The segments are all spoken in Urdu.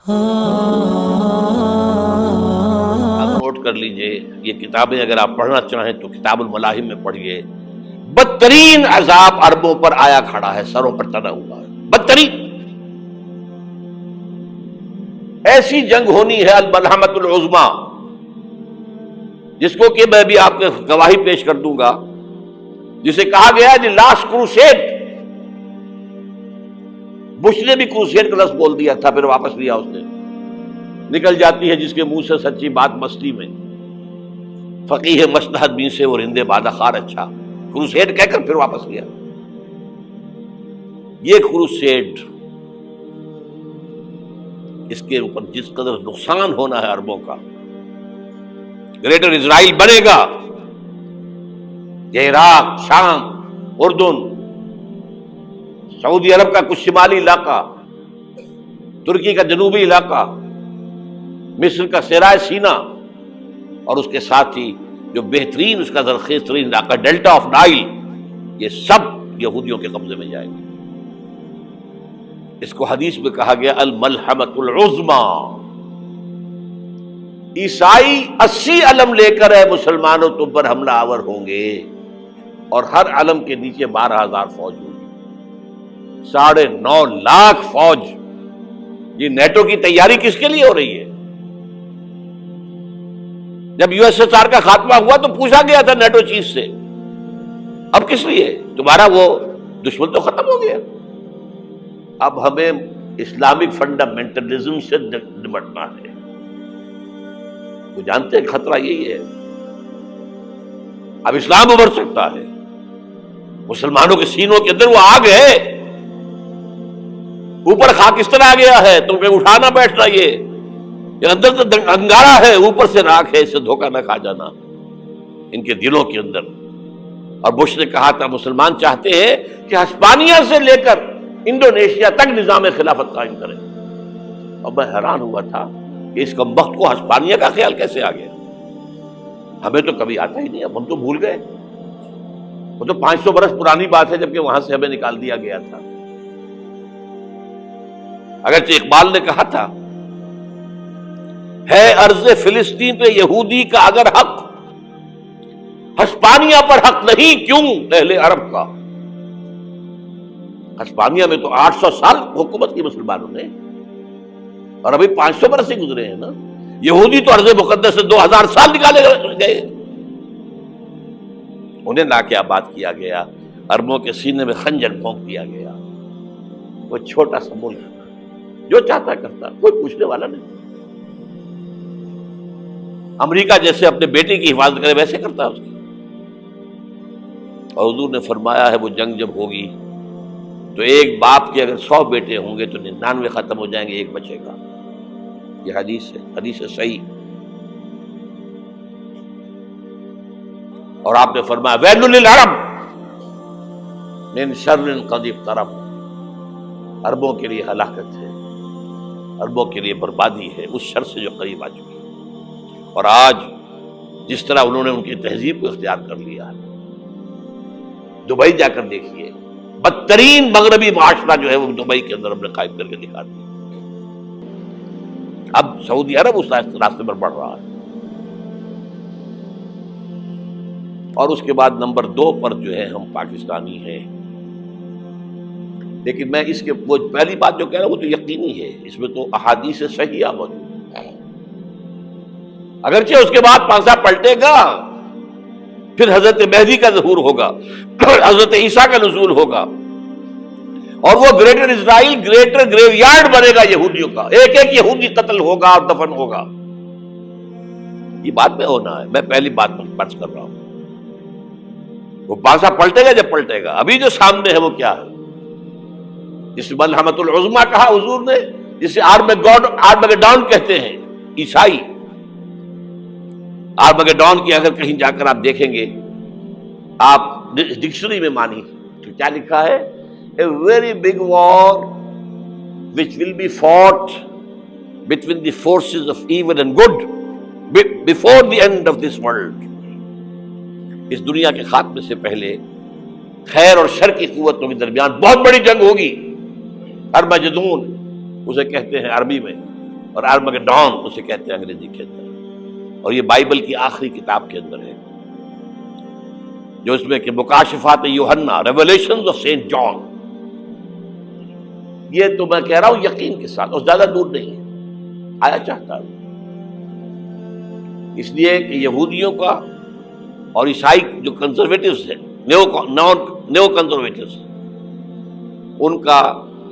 آپ نوٹ کر لیجئے، یہ کتابیں اگر آپ پڑھنا چاہیں تو کتاب الملاحم میں پڑھیے۔ بدترین عذاب عربوں پر آیا کھڑا ہے، سروں پر تنا ہوا ہے، بدترین ایسی جنگ ہونی ہے الملحمۃ العظمیٰ، جس کو کہ میں بھی آپ کو گواہی پیش کر دوں گا، جسے کہا گیا ہے دی لاسٹ کروسیڈ۔ بش نے بھی کروسیڈ کا لفظ بول دیا تھا، پھر واپس لیا اس نے۔ نکل جاتی ہے جس کے منہ سے سچی بات مستی میں، فقیہ مصلحت بین سے اور ہندے بادہ خار اچھا، کروسیڈ کہہ کر پھر واپس لیا۔ یہ کروسیڈ، اس کے اوپر جس قدر نقصان ہونا ہے عربوں کا، گریٹر اسرائیل بنے گا، یہ عراق، شام، اردن، سعودی عرب کا کچھ شمالی علاقہ، ترکی کا جنوبی علاقہ، مصر کا صحرائے سینا، اور اس کے ساتھ ہی جو بہترین اس کا زرخیز ترین علاقہ ڈیلٹا آف نائل، یہ سب یہودیوں کے قبضے میں جائے گا۔ اس کو حدیث میں کہا گیا الملحمۃ العظمیٰ۔ عیسائی 80 علم لے کر ہے مسلمانوں تم پر حملہ آور ہوں گے، اور ہر علم کے نیچے 12,000 فوج ہوگی، 9.5 لاکھ فوج۔ یہ نیٹو کی تیاری کس کے لیے ہو رہی ہے؟ جب یو ایس ایس آر کا خاتمہ ہوا تو پوچھا گیا تھا نیٹو چیف سے، اب کس لیے؟ تمہارا وہ دشمن تو ختم ہو گیا، اب ہمیں اسلامک فنڈامنٹلزم سے نمٹنا ہے۔ وہ جانتے ہیں خطرہ یہی ہے، اب اسلام ابھر سکتا ہے، مسلمانوں کے سینوں کے اندر وہ آگ ہے، اوپر خاکستر آ گیا ہے، تمہیں اٹھانا بیٹھنا، یہ اندر تو انگارہ ہے، اوپر سے راکھ ہے، اس سے دھوکہ نہ کھا جانا ان کے دلوں کے اندر۔ اور بش نے کہا تھا مسلمان چاہتے ہیں کہ ہسپانیہ سے لے کر انڈونیشیا تک نظام خلافت قائم کریں، اور میں حیران ہوا تھا کہ اس کمبخت کو ہسپانیہ کا خیال کیسے آ گیا؟ ہمیں تو کبھی آتا ہی نہیں، اب ہم تو بھول گئے، وہ تو 500 برس پرانی بات ہے جبکہ وہاں سے ہمیں نکال دیا گیا تھا۔ اگرچہ اقبال نے کہا تھا ہے ارض فلسطین پہ یہودی کا اگر حق، ہسپانیہ پر حق نہیں کیوں اہل عرب کا؟ ہسپانیہ میں تو 800 سال حکومت کی مسلمانوں نے، اور ابھی 500 برس سے گزرے ہیں نا۔ یہودی تو ارض مقدس سے 2000 سال نکالے گئے، انہیں لا کے آباد کیا گیا، عربوں کے سینے میں خنجر پھونک دیا گیا۔ وہ چھوٹا سا ملک جو چاہتا کرتا، کوئی پوچھنے والا نہیں۔ امریکہ جیسے اپنے بیٹے کی حفاظت کرے ویسے کرتا ہے اس کی۔ اور حضور نے فرمایا ہے وہ جنگ جب ہوگی تو ایک باپ کے اگر 100 بیٹے ہوں گے تو 99 ختم ہو جائیں گے، ایک بچے گا۔ یہ حدیث ہے، حدیث ہے صحیح۔ اور آپ نے فرمایا ویل للعرب من شر قد اقترب، عربوں کے لیے ہلاکت ہے، عربوں کے لیے بربادی ہے اس شر سے جو قریب آ چکی ہے۔ اور آج جس طرح انہوں نے ان کی تہذیب کو اختیار کر لیا ہے، دبئی جا کر دیکھیے، بدترین مغربی معاشرہ جو ہے وہ دبئی کے اندر ہم نے قائم کر کے دکھا دیا۔ اب سعودی عرب اس راستے پر بڑھ رہا ہے، اور اس کے بعد نمبر 2 پر جو ہے ہم پاکستانی ہیں۔ لیکن میں اس کے وہ پہلی بات جو کہہ رہا ہوں وہ تو یقینی ہے، اس میں تو احادیث صحیحہ موجود ہے۔ اگرچہ اس کے بعد پانسا پلٹے گا، پھر حضرت مہدی کا ظہور ہوگا، حضرت عیسیٰ کا نزول ہوگا، اور وہ گریٹر اسرائیل گریٹر گریو یارڈ بنے گا یہودیوں کا، ایک ایک یہودی قتل ہوگا اور دفن ہوگا۔ یہ بات میں ہونا ہے، میں پہلی بات پر بحث کر رہا ہوں۔ وہ پانسا پلٹے گا جب پلٹے گا، ابھی جو سامنے ہے وہ کیا ہے؟ جس ملحمۃ العظمیٰ کہا حضور نے، جسے آرمگیڈون کہتے ہیں عیسائی۔ آرمگیڈون کی اگر کہیں جا کر آپ دیکھیں گے، آپ ڈکشنری میں مانی تو کیا لکھا ہے؟ A very big war which will be fought between the forces of evil and good before the end of this world۔ اس دنیا کے خاتمے سے پہلے خیر اور شر کی قوتوں کے درمیان بہت بڑی جنگ ہوگی، ارمجدون اسے کہتے ہیں عربی میں۔ اور آرمگڈون اسے کہتے ہیں انگریزی کے اندر، اور یہ بائبل کی آخری کتاب کے اندر ہے، جو اس میں کہ مکاشفات یوحنا، ریویلیشنز آف سینٹ جان. یہ تو میں کہہ رہا ہوں یقین کے ساتھ، اور زیادہ دور نہیں ہے، آیا چاہتا ہوں. اس لیے کہ یہودیوں کا اور عیسائی جو کنزرویٹوز ہیں، نیو کنزرویٹوز، ان کا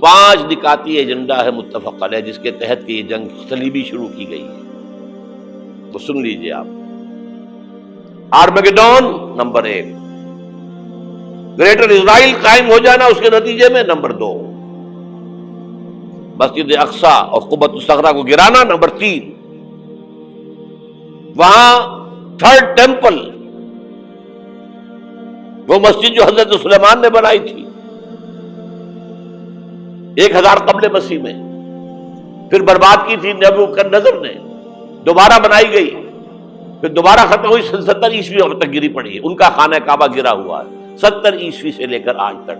5 نکاتی ایجنڈا ہے متفق علیہ، جس کے تحت کہ یہ جنگ صلیبی شروع کی گئی ہے. تو سن لیجئے آپ. آرمگڈون نمبر 1، گریٹر اسرائیل قائم ہو جانا اس کے نتیجے میں نمبر 2، مسجد اقصی اور قبۃ الصخرہ کو گرانا نمبر 3، وہاں تھرڈ ٹیمپل، وہ مسجد جو حضرت سلیمان نے بنائی تھی 1000 قبل مسیح میں، پھر برباد کی تھی نبوکدنضر نے، دوبارہ بنائی گئی، پھر دوبارہ ختم ہوئی 70 عیسوی تک گری پڑی ہے. ان کا خانہ کعبہ گرا ہوا ہے 70 عیسوی سے لے کر آج تک.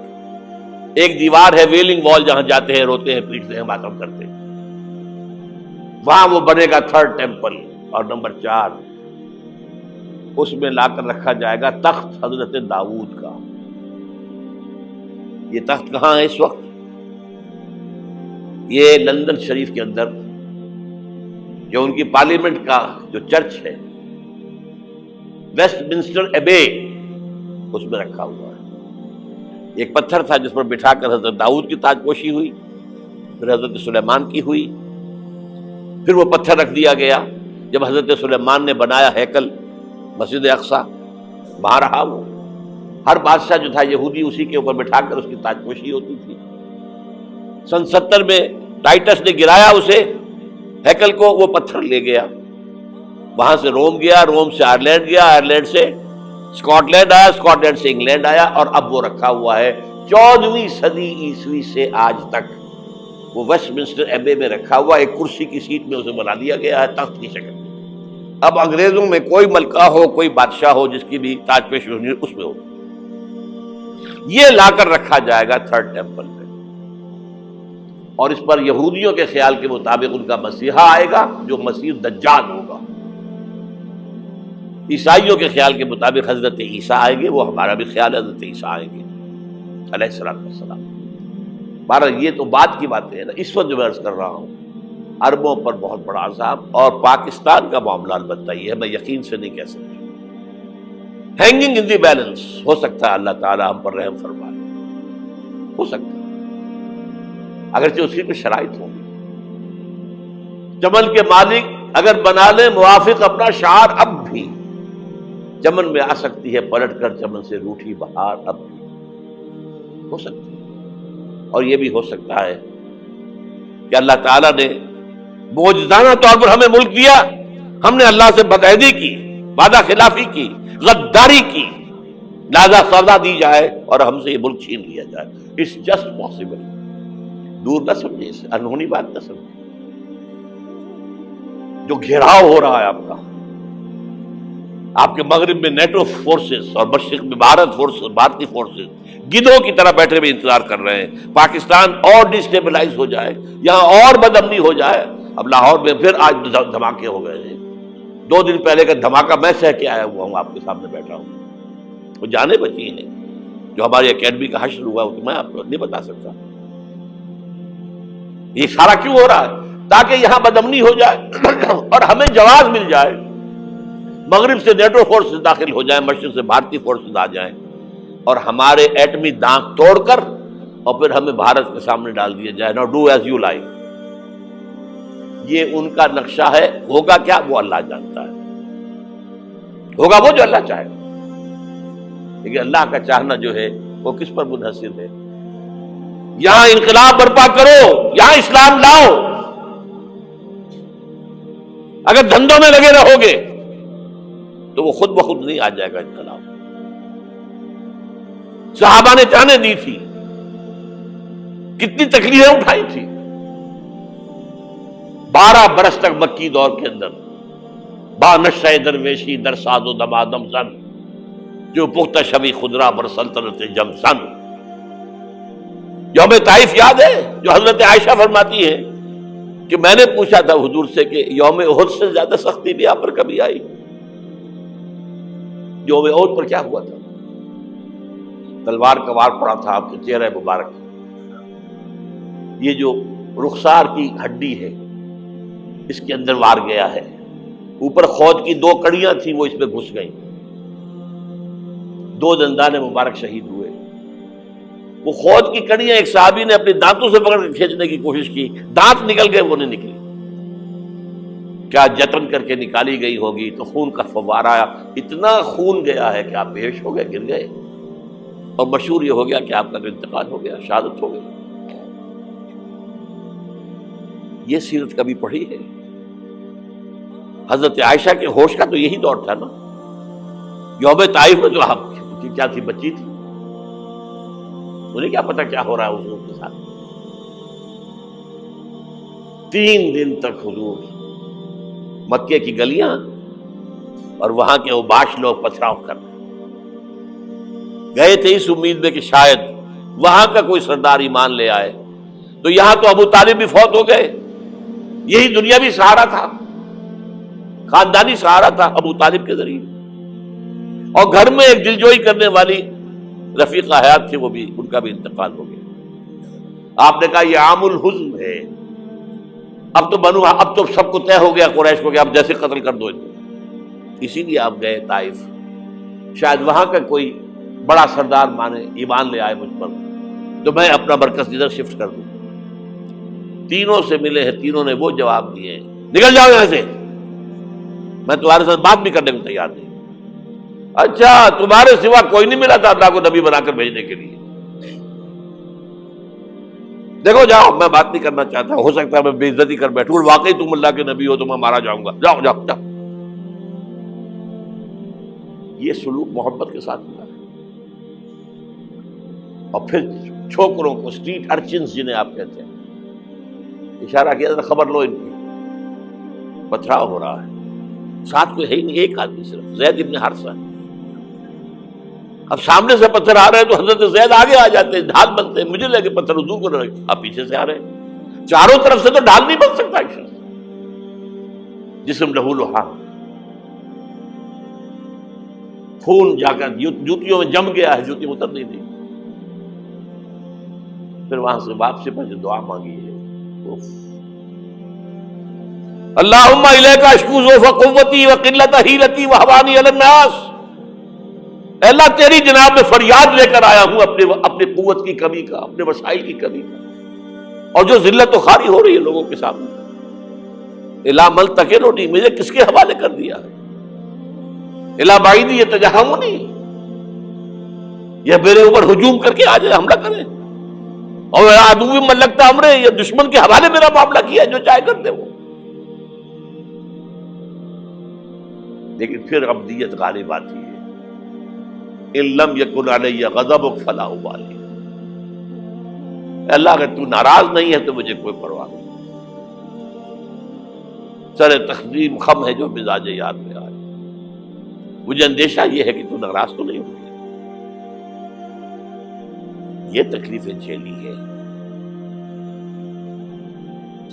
ایک دیوار ہے ویلنگ وال، جہاں جاتے ہیں، روتے ہیں، پیٹتے ہیں، ماتم کرتے ہیں، وہاں وہ بنے گا تھرڈ ٹیمپل. اور نمبر 4، اس میں لا کر رکھا جائے گا تخت حضرت داؤد کا. یہ تخت کہاں ہے اس وقت؟ یہ لندن شریف کے اندر، جو ان کی پارلیمنٹ کا جو چرچ ہے، ویسٹ منسٹر ایبے، اس میں رکھا ہوا ہے. ایک پتھر تھا جس پر بٹھا کر حضرت داؤد کی تاج پوشی ہوئی، پھر حضرت سلیمان کی ہوئی، پھر وہ پتھر رکھ دیا گیا جب حضرت سلیمان نے بنایا ہیکل مسجد اقصی، وہاں رہا وہ. ہر بادشاہ جو تھا یہودی اسی کے اوپر بٹھا کر اس کی تاج پوشی ہوتی تھی. سن 70 میں ٹائٹس نے گرایا اسے، ہیکل کو، وہ پتھر لے گیا، وہاں سے روم گیا، روم سے آئرلینڈ گیا، آئرلینڈ سے اسکاٹ لینڈ آیا، اسکاٹ لینڈ سے انگلینڈ آیا، اور اب وہ رکھا ہوا ہے 14ویں صدی عیسوی سے آج تک. وہ ویسٹ منسٹر ایبے میں رکھا ہوا، ایک کرسی کی سیٹ میں اسے بنا دیا گیا ہے تخت کی شکل میں. اب انگریزوں میں کوئی ملکہ ہو، کوئی بادشاہ ہو، جس کی بھی تاج پوشی ہونی اس میں ہو، یہ لا کر رکھا جائے گا تھرڈ ٹیمپل میں. اور اس پر یہودیوں کے خیال کے مطابق ان کا مسیحا آئے گا جو مسیح دجال ہوگا. عیسائیوں کے خیال کے مطابق حضرت عیسیٰ آئیں گے، وہ ہمارا بھی خیال ہے حضرت عیسیٰ آئیں گے علیہ السلام. بہرحال یہ تو بعد کی باتیں ہیں نا. اس وقت جو میں عرض کر رہا ہوں، عربوں پر بہت بڑا عذاب، اور پاکستان کا معاملہ البتہ یہ ہے، میں یقین سے نہیں کہہ سکتا. ہینگنگ ان دی بیلنس، ہو سکتا ہے اللہ تعالیٰ ہم پر رحم فرمائے، ہو سکتا ہے، اگرچہ اس کی کچھ شرائط ہوں گی. چمن کے مالک اگر بنا لے موافق اپنا شعار، اب بھی چمن میں آ سکتی ہے پلٹ کر چمن سے روٹھی بہار، اب بھی ہو سکتی ہے. اور یہ بھی ہو سکتا ہے کہ اللہ تعالیٰ نے معجزانہ طور پر ہمیں ملک دیا، ہم نے اللہ سے بدعہدی کی، وعدہ خلافی کی، غداری کی، لہذا سزا دی جائے اور ہم سے یہ ملک چھین لیا جائے. It's just possible. دور نہ سمجھے، اسے انہونی بات نہ سمجھے. جو گھیراؤ ہو رہا ہے آپ کے مغرب میں نیٹو فورسز اور مشرق میں بھارتی فورسز گدھوں کی طرح بیٹھے ہوئے انتظار کر رہے ہیں پاکستان اور ڈسٹیبلائز ہو جائے، یہاں اور بدامنی ہو جائے. اب لاہور میں پھر آج دھماکے ہو گئے ہیں. 2 دن پہلے کا دھماکہ میں سہ کے آیا ہوا ہوں، آپ کے سامنے بیٹھا ہوں. وہ جانیں بچی ہیں جو ہماری اکیڈمی کا حشر ہوا، تو میں آپ کو نہیں بتا سکتا. یہ سارا کیوں ہو رہا ہے؟ تاکہ یہاں بدامنی ہو جائے اور ہمیں جواز مل جائے. مغرب سے نیٹو فورسز داخل ہو جائیں، مشرق سے بھارتی فورسز آ جائیں، اور ہمارے ایٹمی دانت توڑ کر اور پھر ہمیں بھارت کے سامنے ڈال دیا جائے. نو ڈو ایز یو لائک. یہ ان کا نقشہ ہے. ہوگا کیا وہ اللہ جانتا ہے، ہوگا وہ جو اللہ چاہے. لیکن اللہ کا چاہنا جو ہے وہ کس پر منحصر ہے؟ یہاں انقلاب برپا کرو، یہاں اسلام لاؤ. اگر دھندوں میں لگے رہو گے تو وہ خود بخود نہیں آ جائے گا انقلاب. صحابہ نے جانیں دی تھی، کتنی تکلیفیں اٹھائی تھی. 12 برس تک مکی دور کے اندر با نشہ درویشی در ساز و دمادم زن، جو پختہ شبی خدرا بر سلطنت جم سن. یوم طائف یاد ہے جو حضرت عائشہ فرماتی ہے کہ میں نے پوچھا تھا حضور سے کہ یوم احد سے زیادہ سختی بھی آپ پر کبھی آئی؟ یوم احد پر کیا ہوا تھا؟ تلوار کا وار پڑا تھا آپ کے چہرہ مبارک، یہ جو رخسار کی ہڈی ہے اس کے اندر وار گیا ہے، اوپر خود کی 2 کڑیاں تھیں وہ اس میں گھس گئیں، 2 دندان مبارک شہید ہوئے۔ وہ خود کی کڑیاں ایک صحابی نے اپنے دانتوں سے پکڑ کے کھینچنے کی کوشش کی، دانت نکل گئے، وہ نہیں نکلی، کیا جتن کر کے نکالی گئی ہوگی تو خون کا فوارہ آیا، اتنا خون گیا ہے کہ آپ بے ہوش ہو گئے، گر گئے، اور مشہور یہ ہو گیا کہ آپ کا تو انتقال ہو گیا، شہادت ہو گئی۔ یہ سیرت کبھی پڑھی ہے؟ حضرت عائشہ کے ہوش کا تو یہی دور تھا نا، یوم طائف میں جو آپ کی کیا تھی، بچی تھی، انہیں کیا پتا کیا ہو رہا ہے حضور کے ساتھ۔ 3 دن تک حضور مکے کی گلیاں اور وہاں کے اوباش لوگ پتھراؤ کر گئے تھے اس امید میں کہ شاید وہاں کا کوئی سردار ایمان لے آئے، تو یہاں تو ابو طالب بھی فوت ہو گئے، یہی دنیاوی سہارا تھا، خاندانی سہارا تھا ابو طالب کے ذریعے، اور گھر میں ایک دلجوئی کرنے والی رفیقہ حیات تھی، وہ بھی، ان کا بھی انتقال ہو گیا۔ آپ نے کہا یہ عام الحزن ہے، اب تو سب کو طے ہو گیا قریش کو کہ اب جیسے قتل کر دو، اسی لیے آپ گئے طائف، شاید وہاں کا کوئی بڑا سردار مانے ایمان لے آئے مجھ پر تو میں اپنا مرکز ادھر شفٹ کر دوں۔ تینوں سے ملے ہیں، تینوں نے وہ جواب دیے، نکل جاؤ یہاں سے، میں تمہارے ساتھ بات بھی کرنے کو تیار نہیں۔ اچھا، تمہارے سوا کوئی نہیں ملا تھا اللہ کو نبی بنا کر بھیجنے کے لیے؟ دیکھو جاؤ، میں بات نہیں کرنا چاہتا، ہو سکتا ہے میں بے عزتی کر بیٹھوں، اور واقعی تم اللہ کے نبی ہو تو میں مارا جاؤں گا، جاؤ جاؤ جاؤ۔ یہ سلوک محبت کے ساتھ ملا ہے۔ اور پھر چھوکروں کو، اسٹریٹ ارچنز جنہیں آپ کہتے ہیں، اشارہ کیا، خبر لو ان کی، پتھراؤ ہو رہا ہے، ساتھ کوئی ہے ہی نہیں، ایک آدمی صرف، زید ابن حارثہ۔ اب سامنے سے پتھر آ رہے ہیں تو حضرت زید آگے آ جاتے ہیں، ڈھال بنتے ہیں، مجھے لگے پتھر حضور کو لگے، آپ پیچھے سے آ رہے ہیں، چاروں طرف سے تو ڈھال نہیں بن سکتا ایک شخص، جسم لہو لہان، خون جا کر جوتیوں میں جم گیا ہے، جوتی اتر نہیں دی۔ پھر وہاں سے واپسی پر جو دعا مانگی ہے، اللہم الیک اشکو ضعف قوتی وقلت حیلتی وہوانی علی الناس، اے اللہ تیری جناب میں فریاد لے کر آیا ہوں اپنے قوت کی کمی کا، اپنے وسائل کی کمی کا، اور جو ذلت و خواری ہو رہی ہے لوگوں کے سامنے، الا ملتقننی، مجھے کس کے حوالے کر دیا ہے، الا بعیدی یتجہمنی، یہ میرے اوپر ہجوم کر کے آ جائے، حملہ کرے، اور عدو ملکتا امرے، یہ دشمن کے حوالے میرا معاملہ کیا، جو چاہے کر دے وہ۔ لیکن پھر عبدیت غالب آتی ہے، ان لم یکن علی غضبک فلا ابالی، اللہ اگر تو ناراض نہیں ہے تو مجھے کوئی پرواہ نہیں، سر تخظیم خم ہے جو مزاج یاد میں آئے، مجھے اندیشہ یہ ہے کہ تو ناراض تو نہیں ہوگی۔ یہ تکلیفیں جھیلی ہے،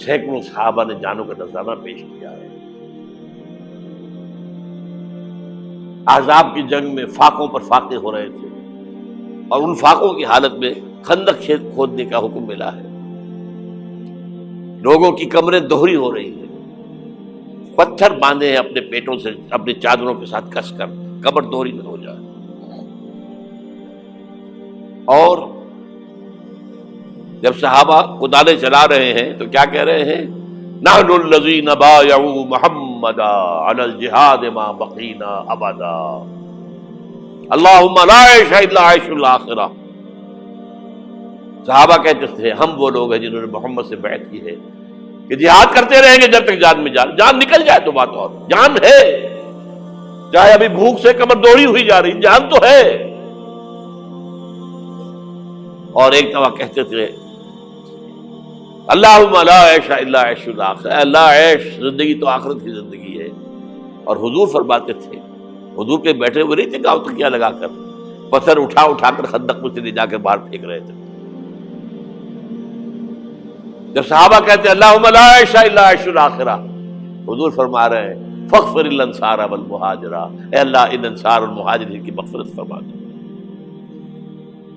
سینکڑوں صحابہ نے جانوں کا نذرانہ پیش کیا ہے، احزاب کی جنگ میں فاقوں پر فاقے ہو رہے تھے، اور ان فاقوں کی حالت میں خندق کھودنے کا حکم ملا ہے، لوگوں کی کمریں دوہری ہو رہی ہیں، پتھر باندھے ہیں اپنے پیٹوں سے، اپنی چادروں کے ساتھ کس کر کمر دوہری نہ ہو جائے، اور جب صحابہ کدالیں چلا رہے ہیں تو کیا کہہ رہے ہیں، نحن الذین بایعوا محمدا علی الجہاد ما بقینا ابدا، اللہم لا عیش الا عیش الاخرہ۔ صحابہ کہتے تھے ہم وہ لوگ ہیں جنہوں نے محمد سے بیعت کی ہے کہ جہاد کرتے رہیں گے جب تک جان میں جان نکل جائے تو بات، اور جان ہے، چاہے ابھی بھوک سے کمر دوڑی ہوئی جا رہی، جان تو ہے۔ اور ایک دفعہ کہتے تھے اللہم لا عیش الا عیش الاخرہ، اللہ عیش، زندگی تو آخرت کی زندگی ہے۔ اور حضور فرماتے تھے، حضور کے بیٹھے ہوئے نہیں تھے گاؤں تکیہ لگا کر، پتھر اٹھا اٹھا کر خندق میں سے لے جا کے باہر پھینک رہے تھے۔ جب صحابہ کہتے ہیں اللہم لا عیش الا عیش الاخرہ، حضور فرما رہے ہیں فاغفر للانصار والمہاجرہ، اے اللہ ان انصار اور مہاجرین کی مغفرت فرما دو۔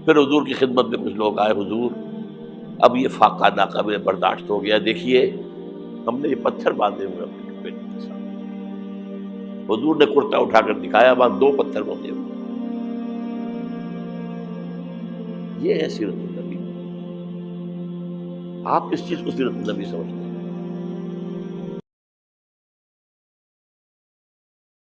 پھر حضور کی خدمت میں کچھ لوگ آئے، حضور اب یہ فاقہ ناقابل برداشت ہو گیا، دیکھیے ہم نے یہ پتھر باندھے ہوئے اپنے پیٹ کے ساتھ۔ حضور نے کرتا اٹھا کر دکھایا، وہاں 2 پتھر بندھے ہوئے۔ یہ ہے سیرت النبی۔ آپ کس چیز کو سیرت النبی سمجھتے ہیں؟